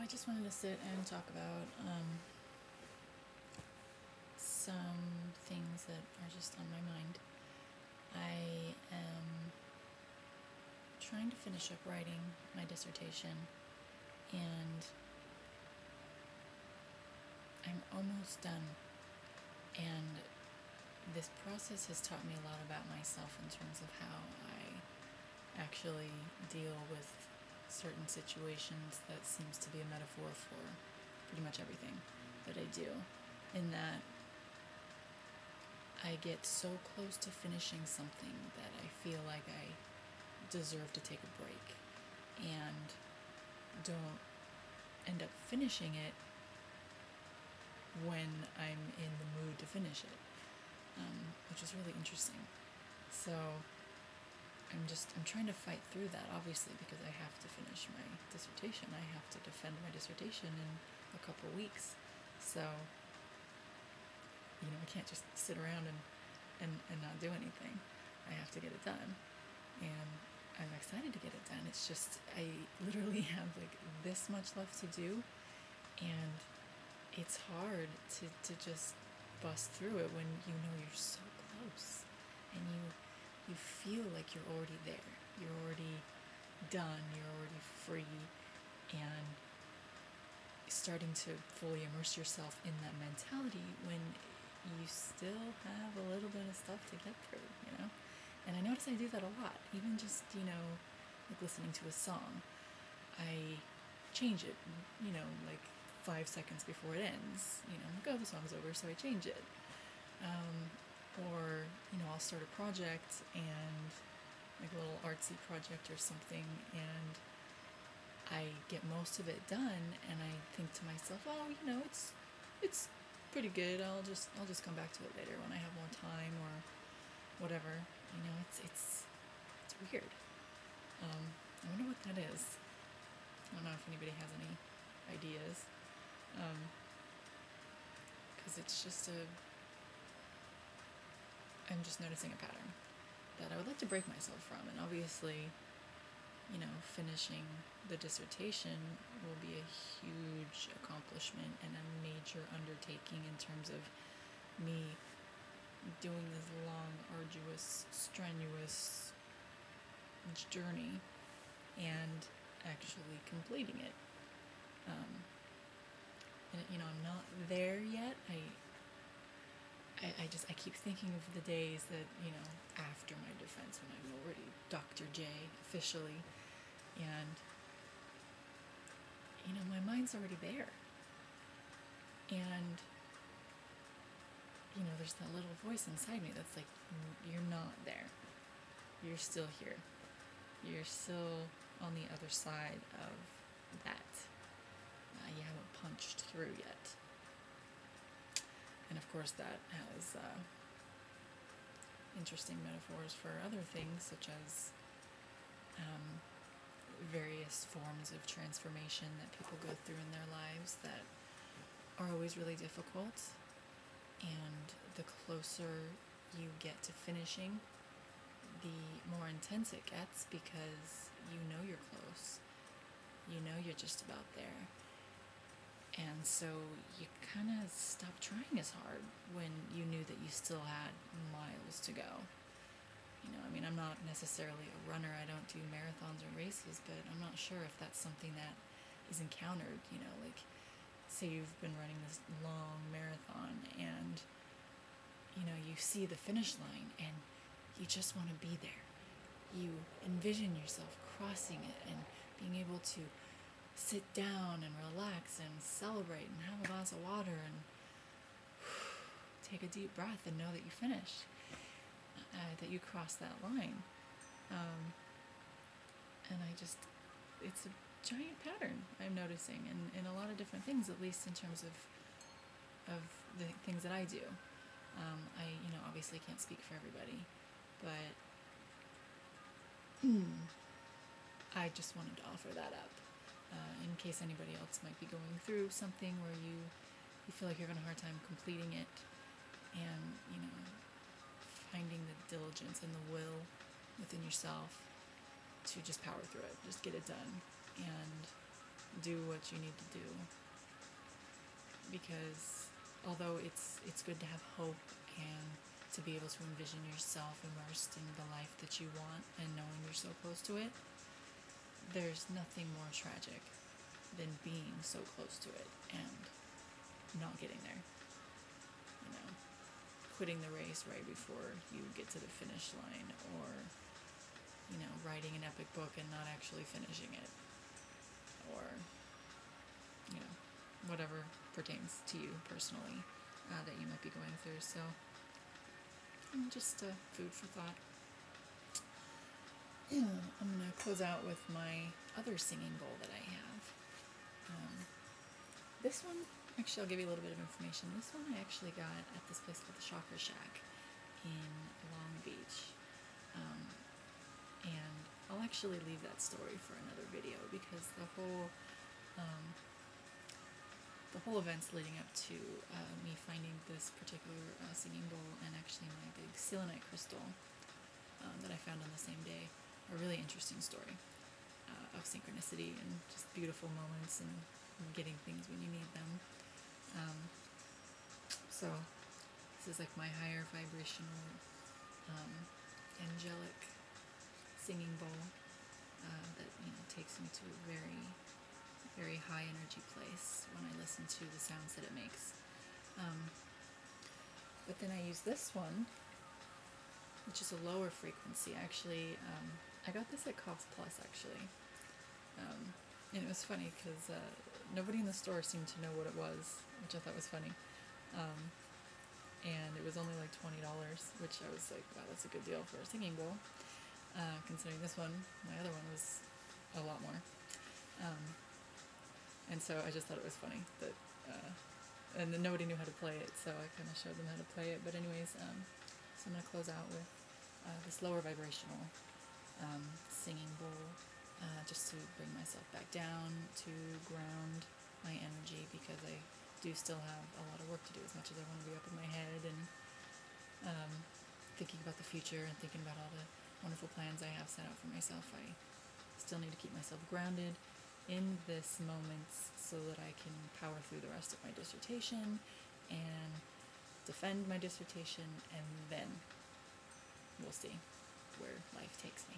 I just wanted to sit and talk about some things that are just on my mind. I am trying to finish up writing my dissertation, and I'm almost done. And this process has taught me a lot about myself in terms of how I actually deal with certain situations that seems to be a metaphor for pretty much everything that I do. In that I get so close to finishing something that I feel like I deserve to take a break and don't end up finishing it when I'm in the mood to finish it, which is really interesting. So I'm trying to fight through that, obviously, because I have to finish my dissertation. I have to defend my dissertation in a couple weeks. So, I can't just sit around and not do anything. I have to get it done. And I'm excited to get it done. It's just, I literally have like this much left to do, and it's hard to just bust through it when you know you're so close and you feel like you're already there. You're already done. You're already free, and starting to fully immerse yourself in that mentality when you still have a little bit of stuff to get through, And I notice I do that a lot. Even just, like listening to a song, I change it, like 5 seconds before it ends. I'm like, oh, the song's over, so I change it. Or, I'll start a project, and like a little artsy project or something, and I get most of it done, and I think to myself, oh, it's pretty good. I'll just come back to it later when I have more time or whatever. It's weird. I wonder what that is. I don't know if anybody has any ideas. Because it's just I'm just noticing a pattern that I would like to break myself from. And obviously, finishing the dissertation will be a huge accomplishment and a major undertaking in terms of me doing this long, arduous, strenuous journey and actually completing it. And I'm not there yet. I keep thinking of the days that, after my defense, when I'm already Dr. J officially, and, my mind's already there. And, there's that little voice inside me that's like, you're not there. You're still here. You're still on the other side of that. You haven't punched through yet. And of course that has interesting metaphors for other things, such as various forms of transformation that people go through in their lives that are always really difficult. And the closer you get to finishing, the more intense it gets, because you're close. You're just about there. And so you kind of stopped trying as hard when you knew that you still had miles to go. I'm not necessarily a runner. I don't do marathons or races, but I'm not sure if that's something that is encountered. Like, say you've been running this long marathon, and, you see the finish line, and you just want to be there. You envision yourself crossing it and being able to sit down and relax and celebrate and have a glass of water and take a deep breath and know that you finished, that you crossed that line. And it's a giant pattern I'm noticing in a lot of different things, at least in terms of the things that I do. I obviously can't speak for everybody, but I just wanted to offer that up. In case anybody else might be going through something where you feel like you're having a hard time completing it, and finding the diligence and the will within yourself to just power through it, just get it done. And do what you need to do, because although it's good to have hope and to be able to envision yourself immersed in the life that you want and knowing you're so close to it, there's nothing more tragic than being so close to it and not getting there. You know, quitting the race right before you get to the finish line, or, you know, writing an epic book and not actually finishing it, or, you know, whatever pertains to you personally that you might be going through. So, just food for thought. Yeah, I'm going to close out with my other singing bowl that I have. This one, actually, I'll give you a little bit of information. This one I actually got at this place called the Shocker Shack in Long Beach. And I'll actually leave that story for another video, because the whole events leading up to me finding this particular singing bowl and actually my big selenite crystal that I found on the same day, a really interesting story of synchronicity and just beautiful moments and getting things when you need them. So this is like my higher vibrational, angelic singing bowl that, you know, takes me to a very, very high energy place when I listen to the sounds that it makes. But then I use this one, which is a lower frequency. Actually, I got this at Cost Plus, actually. And it was funny because nobody in the store seemed to know what it was, which I thought was funny. And it was only like $20, which I was like, wow, that's a good deal for a singing bowl. Considering this one, my other one was a lot more. And so I just thought it was funny that, and then nobody knew how to play it, so I kind of showed them how to play it. But anyways, so I'm going to close out with this lower vibrational singing bowl, just to bring myself back down, to ground my energy, because I do still have a lot of work to do, as much as I want to be up in my head and thinking about the future and thinking about all the wonderful plans I have set out for myself. I still need to keep myself grounded in this moment so that I can power through the rest of my dissertation and defend my dissertation, and then we'll see where life takes me.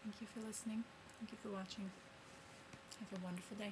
Thank you for listening. Thank you for watching. Have a wonderful day.